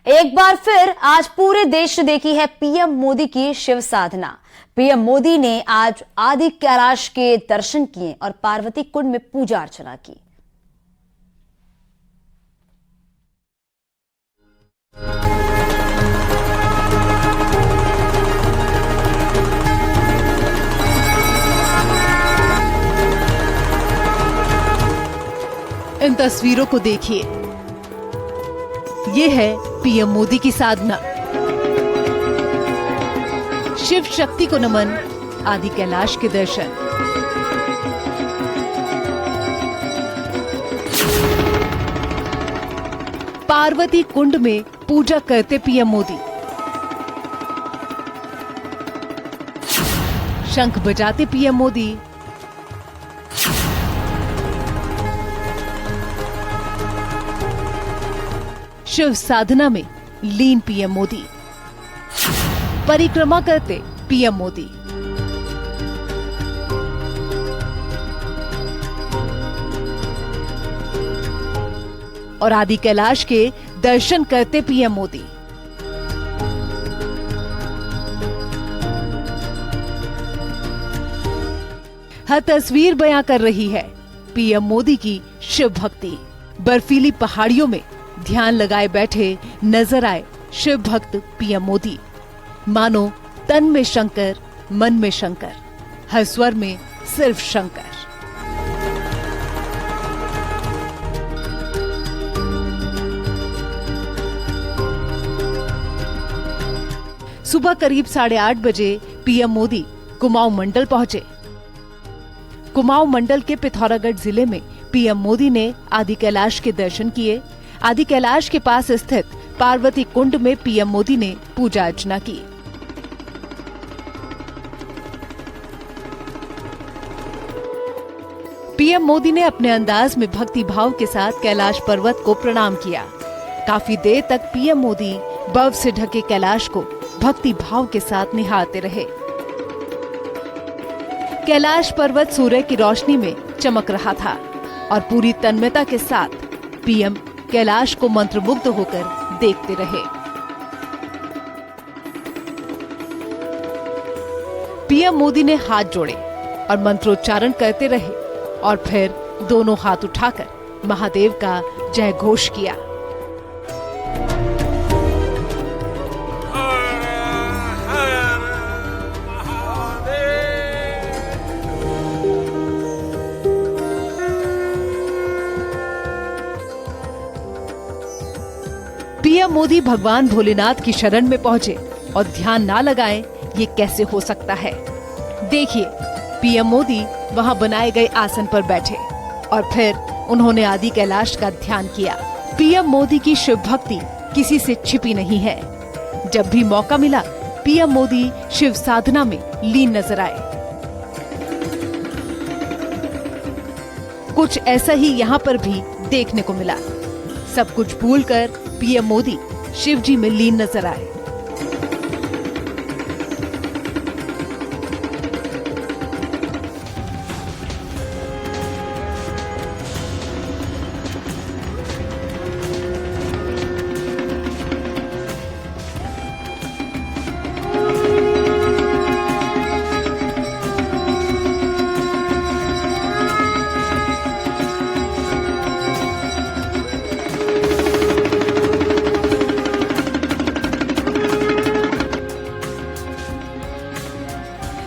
एक बार फिर आज पूरे देश ने देखी है पीएम मोदी की शिव साधना। पीएम मोदी ने आज आदि कैलाश के दर्शन किए और पार्वती कुंड में पूजा अर्चना की। इन तस्वीरों को देखिए, ये है पीएम मोदी की साधना। शिव शक्ति को नमन, आदि कैलाश के दर्शन। पार्वती कुंड में पूजा करते पीएम मोदी, शंख बजाते पीएम मोदी, शिव साधना में लीन पीएम मोदी, परिक्रमा करते पीएम मोदी। और आदि कैलाश के दर्शन करते पीएम मोदी। हर तस्वीर बयां कर रही है पीएम मोदी की शिव भक्ति। बर्फीली पहाड़ियों में ध्यान लगाए बैठे नजर आए शिव भक्त पीएम मोदी। मानो तन में शंकर, मन में शंकर, हर स्वर में सिर्फ शंकर। सुबह करीब 8:30 बजे पीएम मोदी कुमाऊं मंडल पहुंचे। कुमाऊं मंडल के पिथौरागढ़ जिले में पीएम मोदी ने आदि कैलाश के दर्शन किए। आदि कैलाश के पास स्थित पार्वती कुंड में पीएम मोदी ने पूजा अर्चना की। पीएम मोदी ने अपने अंदाज में भक्ति भाव के साथ कैलाश पर्वत को प्रणाम किया। काफी देर तक पीएम मोदी बर्फ से ढके कैलाश को भक्ति भाव के साथ निहारते रहे। कैलाश पर्वत सूर्य की रोशनी में चमक रहा था और पूरी तन्मयता के साथ पीएम कैलाश को मंत्रमुग्ध होकर देखते रहे। पीएम मोदी ने हाथ जोड़े और मंत्रोच्चारण करते रहे और फिर दोनों हाथ उठाकर महादेव का जय घोष किया। पीएम मोदी भगवान भोलेनाथ की शरण में पहुंचे और ध्यान ना लगाएं, ये कैसे हो सकता है। देखिए, पीएम मोदी वहां बनाए गए आसन पर बैठे और फिर उन्होंने आदि कैलाश का ध्यान किया। पीएम मोदी की शिव भक्ति किसी से छिपी नहीं है। जब भी मौका मिला, पीएम मोदी शिव साधना में लीन नजर आए। कुछ ऐसा ही यहाँ पर भी देखने को मिला। सब कुछ भूलकर पीएम मोदी शिव जी में लीन नजर आए।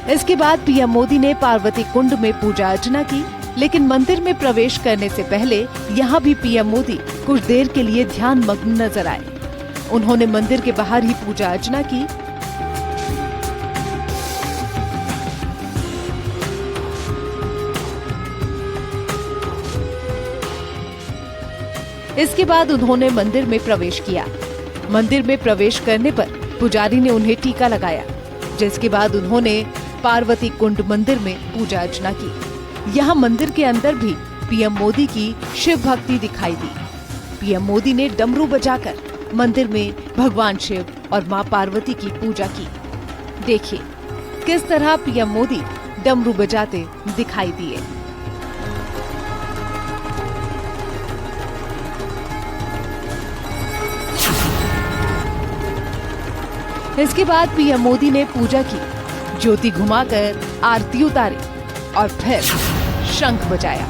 इसके बाद पीएम मोदी ने पार्वती कुंड में पूजा अर्चना की, लेकिन मंदिर में प्रवेश करने से पहले यहाँ भी पीएम मोदी कुछ देर के लिए ध्यान मग्न नजर आए। उन्होंने मंदिर के बाहर ही पूजा अर्चना की। इसके बाद उन्होंने मंदिर में प्रवेश किया। मंदिर में प्रवेश करने पर पुजारी ने उन्हें टीका लगाया, जिसके बाद उन्होंने पार्वती कुंड मंदिर में पूजा अर्चना की। यहाँ मंदिर के अंदर भी पीएम मोदी की शिव भक्ति दिखाई दी। पीएम मोदी ने डमरू बजाकर मंदिर में भगवान शिव और मां पार्वती की पूजा की। देखिए किस तरह पीएम मोदी डमरू बजाते दिखाई दिए। इसके बाद पीएम मोदी ने पूजा की, ज्योति घुमाकर आरती उतारी और फिर शंख बजाया।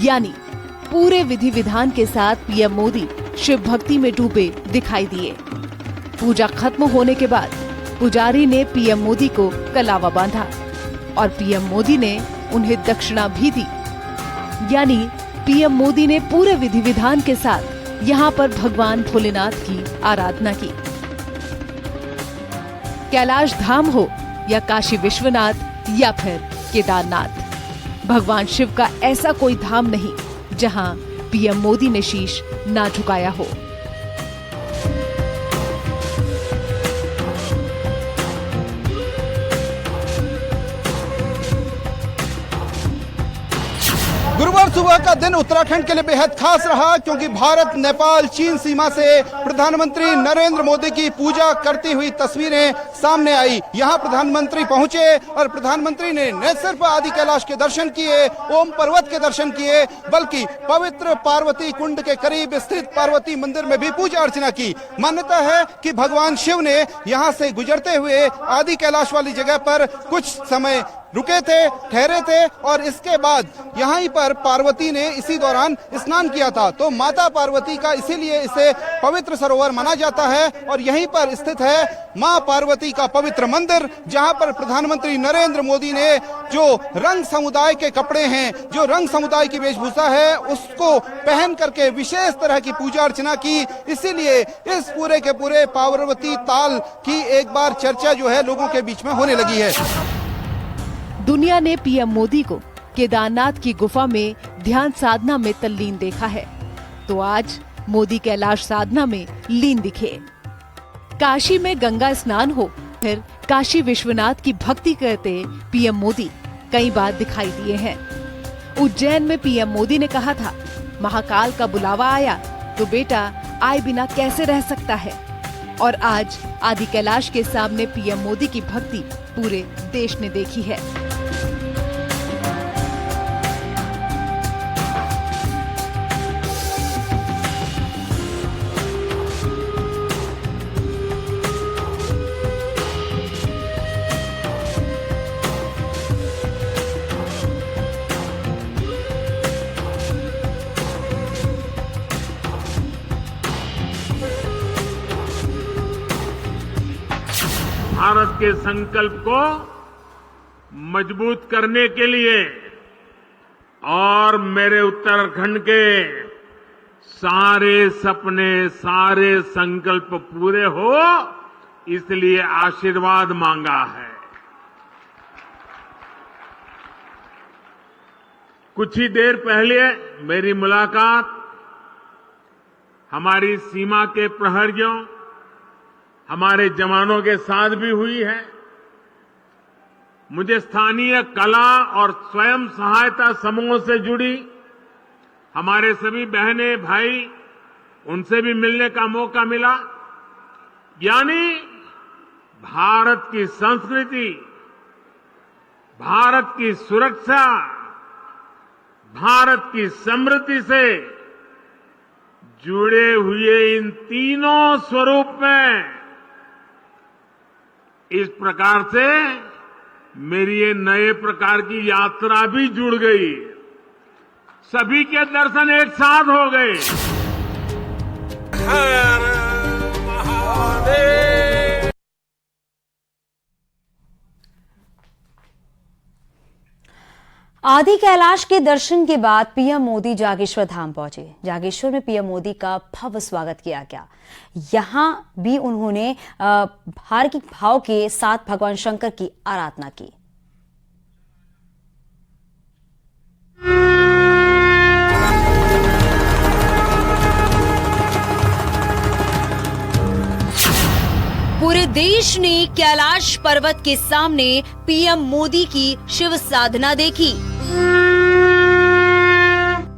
यानी पूरे विधि विधान के साथ पीएम मोदी शिव भक्ति में डूबे दिखाई दिए। पूजा खत्म होने के बाद पुजारी ने पीएम मोदी को कलावा बांधा और पीएम मोदी ने उन्हें दक्षिणा भी दी। यानी पीएम मोदी ने पूरे विधि विधान के साथ यहाँ पर भगवान भोलेनाथ की आराधना की। कैलाश धाम हो या काशी विश्वनाथ या फिर केदारनाथ, भगवान शिव का ऐसा कोई धाम नहीं जहां पीएम मोदी ने शीश ना झुकाया हो। गुरुवार सुबह का दिन उत्तराखंड के लिए बेहद खास रहा, क्योंकि भारत नेपाल चीन सीमा से प्रधानमंत्री नरेंद्र मोदी की पूजा करती हुई तस्वीरें सामने आई। यहां प्रधानमंत्री पहुंचे और प्रधानमंत्री ने न सिर्फ आदि कैलाश के दर्शन किए, ओम पर्वत के दर्शन किए, बल्कि पवित्र पार्वती कुंड के करीब स्थित पार्वती मंदिर में भी पूजा अर्चना की। मान्यता है कि भगवान शिव ने यहां से गुजरते हुए आदि कैलाश वाली जगह पर कुछ समय रुके थे, ठहरे थे और इसके बाद यहीं पर पार्वती ने इसी दौरान स्नान किया था। तो माता पार्वती का इसीलिए इसे पवित्र सरोवर माना जाता है और यहीं पर स्थित है मां पार्वती का पवित्र मंदिर, जहां पर प्रधानमंत्री नरेंद्र मोदी ने जो रंग समुदाय के कपड़े हैं, जो रंग समुदाय की वेशभूषा है, उसको पहन करके विशेष तरह की पूजा अर्चना की। इसीलिए इस पूरे के पूरे पार्वती ताल की एक बार चर्चा जो है लोगों के बीच में होने लगी है। दुनिया ने पीएम मोदी को केदारनाथ की गुफा में ध्यान साधना में तल्लीन देखा है, तो आज मोदी कैलाश साधना में लीन दिखे। काशी में गंगा स्नान हो, फिर काशी विश्वनाथ की भक्ति करते पीएम मोदी कई बार दिखाई दिए हैं। उज्जैन में पीएम मोदी ने कहा था, महाकाल का बुलावा आया तो बेटा आए बिना कैसे रह सकता है। और आज आदि कैलाश के सामने पीएम मोदी की भक्ति पूरे देश ने देखी है। भारत के संकल्प को मजबूत करने के लिए और मेरे उत्तराखंड के सारे सपने, सारे संकल्प पूरे हो, इसलिए आशीर्वाद मांगा है। कुछ ही देर पहले मेरी मुलाकात हमारी सीमा के प्रहरियों, हमारे जवानों के साथ भी हुई है। मुझे स्थानीय कला और स्वयं सहायता समूहों से जुड़ी हमारे सभी बहनें भाई, उनसे भी मिलने का मौका मिला। यानी भारत की संस्कृति, भारत की सुरक्षा, भारत की समृद्धि से जुड़े हुए इन तीनों स्वरूप में इस प्रकार से मेरी ये नए प्रकार की यात्रा भी जुड़ गई। सभी के दर्शन एक साथ हो गए। हर महादेव। आदि कैलाश के दर्शन के बाद पीएम मोदी जागेश्वर धाम पहुंचे। जागेश्वर में पीएम मोदी का भव्य स्वागत किया गया। यहां भी उन्होंने धार्मिक भाव के साथ भगवान शंकर की आराधना की। पूरे देश ने कैलाश पर्वत के सामने पीएम मोदी की शिव साधना देखी।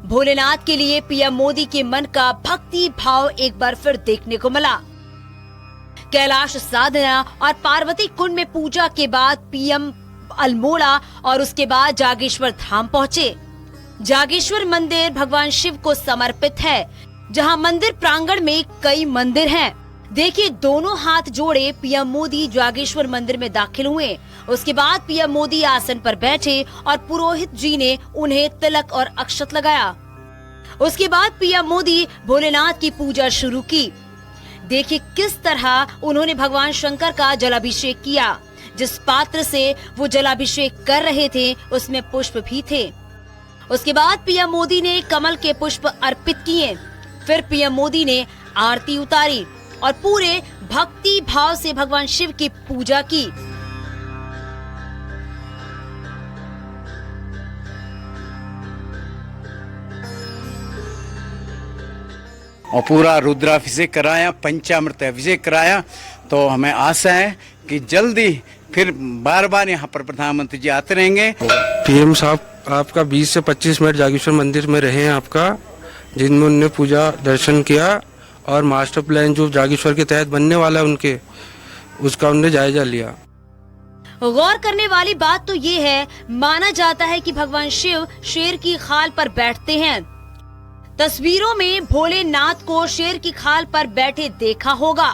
भोलेनाथ के लिए पीएम मोदी के मन का भक्ति भाव एक बार फिर देखने को मिला। कैलाश साधना और पार्वती कुंड में पूजा के बाद पीएम अल्मोड़ा और उसके बाद जागेश्वर धाम पहुंचे। जागेश्वर मंदिर भगवान शिव को समर्पित है, जहां मंदिर प्रांगण में कई मंदिर हैं। देखिए, दोनों हाथ जोड़े पीएम मोदी जागेश्वर मंदिर में दाखिल हुए। उसके बाद पीएम मोदी आसन पर बैठे और पुरोहित जी ने उन्हें तिलक और अक्षत लगाया। उसके बाद पीएम मोदी भोलेनाथ की पूजा शुरू की। देखिए किस तरह उन्होंने भगवान शंकर का जलाभिषेक किया। जिस पात्र से वो जलाभिषेक कर रहे थे उसमें पुष्प भी थे। उसके बाद पीएम मोदी ने कमल के पुष्प अर्पित किए। फिर पीएम मोदी ने आरती उतारी और पूरे भक्ति भाव से भगवान शिव की पूजा की। और पूरा रुद्राभिषेक कराया, पंचामृत अभिषेक कराया। तो हमें आशा है कि जल्दी फिर बार बार यहाँ पर प्रधानमंत्री जी आते रहेंगे। पीएम साहब आपका 20 से 25 मिनट जागेश्वर मंदिर में रहे हैं आपका, जिनमें उन्होंने पूजा दर्शन किया और मास्टर प्लान जो जागेश्वर के तहत बनने वाला है उनके, उसका उन्होंने जायजा लिया। गौर करने वाली बात तो ये है, माना जाता है कि भगवान शिव शेर की खाल पर बैठते हैं। तस्वीरों में भोलेनाथ को शेर की खाल पर बैठे देखा होगा।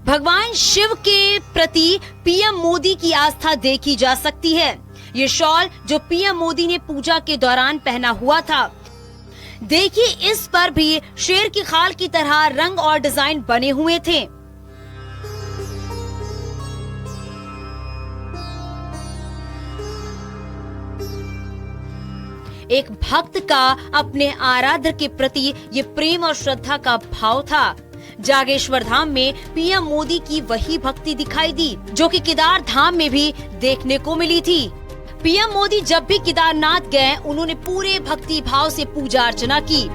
भगवान शिव के प्रति पीएम मोदी की आस्था देखी जा सकती है। ये शॉल जो पीएम मोदी ने पूजा के दौरान पहना हुआ था, देखिए इस पर भी शेर की खाल की तरह रंग और डिजाइन बने हुए थे। एक भक्त का अपने आराध्य के प्रति ये प्रेम और श्रद्धा का भाव था। जागेश्वर धाम में पीएम मोदी की वही भक्ति दिखाई दी जो कि केदार धाम में भी देखने को मिली थी। पीएम मोदी जब भी केदारनाथ गए, उन्होंने पूरे भक्ति भाव से पूजा अर्चना की।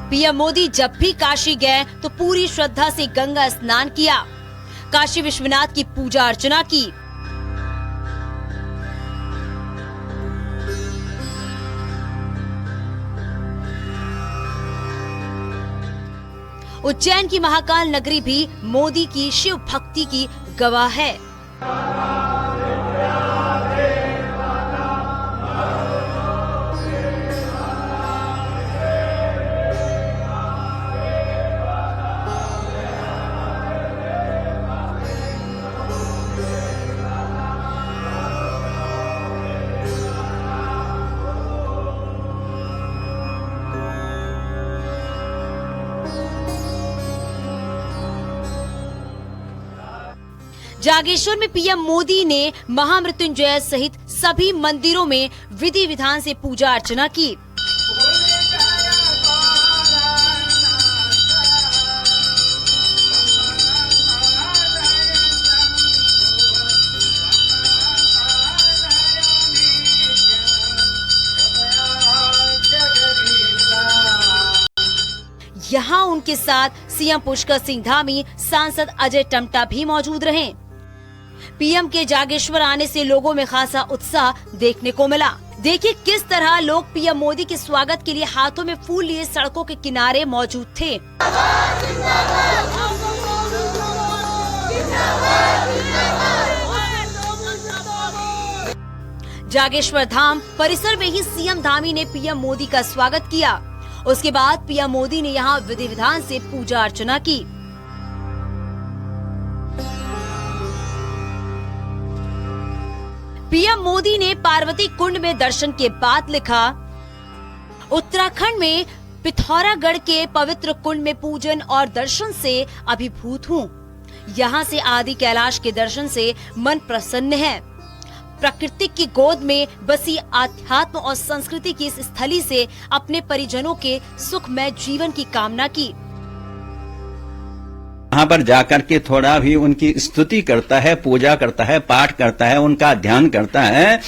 पीएम मोदी जब भी काशी गए तो पूरी श्रद्धा से गंगा स्नान किया, काशी विश्वनाथ की पूजा अर्चना की। उज्जैन की महाकाल नगरी भी मोदी की शिव भक्ति की गवाह है। जागेश्वर में पीएम मोदी ने महामृत्युंजय सहित सभी मंदिरों में विधि विधान से पूजा अर्चना की। यहाँ उनके साथ सीएम पुष्कर सिंह धामी, सांसद अजय टमटा भी मौजूद रहे। पीएम के जागेश्वर आने से लोगों में खासा उत्साह देखने को मिला। देखिए किस तरह लोग पीएम मोदी के स्वागत के लिए हाथों में फूल लिए सड़कों के किनारे मौजूद थे। जागेश्वर धाम परिसर में ही सीएम धामी ने पीएम मोदी का स्वागत किया। उसके बाद पीएम मोदी ने यहाँ विधि विधान से पूजा अर्चना की। पीएम मोदी ने पार्वती कुंड में दर्शन के बाद लिखा, उत्तराखंड में पिथौरागढ़ के पवित्र कुंड में पूजन और दर्शन से अभिभूत हूँ। यहाँ से आदि कैलाश के दर्शन से मन प्रसन्न है। प्रकृति की गोद में बसी आध्यात्म और संस्कृति की इस स्थली से अपने परिजनों के सुखमय जीवन की कामना की। वहाँ पर जाकर के थोड़ा भी उनकी स्तुति करता है, पूजा करता है, पाठ करता है, उनका ध्यान करता है,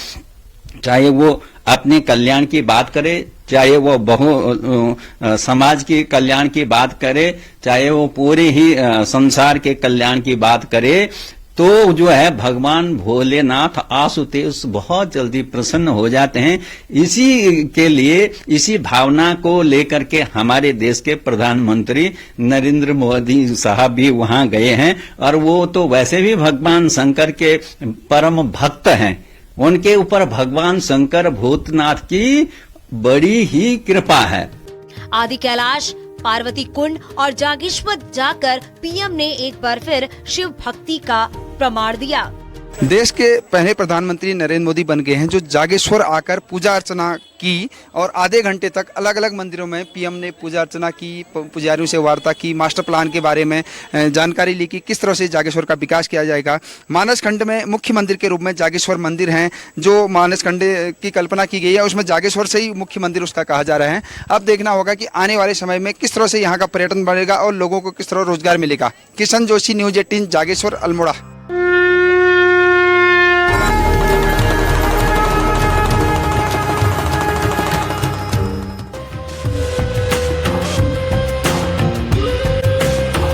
चाहे वो अपने कल्याण की बात करे, चाहे वो समाज के कल्याण की बात करे, चाहे वो पूरे ही संसार के कल्याण की बात करे, तो जो है भगवान भोलेनाथ आशुतोष बहुत जल्दी प्रसन्न हो जाते हैं। इसी के लिए, इसी भावना को लेकर के हमारे देश के प्रधानमंत्री नरेंद्र मोदी साहब भी वहां गए हैं और वो तो वैसे भी भगवान शंकर के परम भक्त हैं। उनके ऊपर भगवान शंकर भूतनाथ की बड़ी ही कृपा है। आदि कैलाश, पार्वती कुंड और जागेश्वर जाकर पीएम ने एक बार फिर शिव भक्ति का प्रमाण दिया। देश के पहले प्रधानमंत्री नरेंद्र मोदी बन गए हैं जो जागेश्वर आकर पूजा अर्चना की और आधे घंटे तक अलग अलग मंदिरों में पीएम ने पूजा अर्चना की, पुजारियों से वार्ता की, मास्टर प्लान के बारे में जानकारी ली कि किस तरह से जागेश्वर का विकास किया जाएगा। मानस खंड में मुख्य मंदिर के रूप में जागेश्वर मंदिर हैं, जो मानस खंड की कल्पना की गई है उसमें जागेश्वर से ही मुख्य मंदिर उसका कहा जा रहा है। अब देखना होगा कि आने वाले समय में किस तरह से यहाँ का पर्यटन बढ़ेगा और लोगों को किस तरह रोजगार मिलेगा। किशन जोशी, न्यूज 18, जागेश्वर, अल्मोड़ा।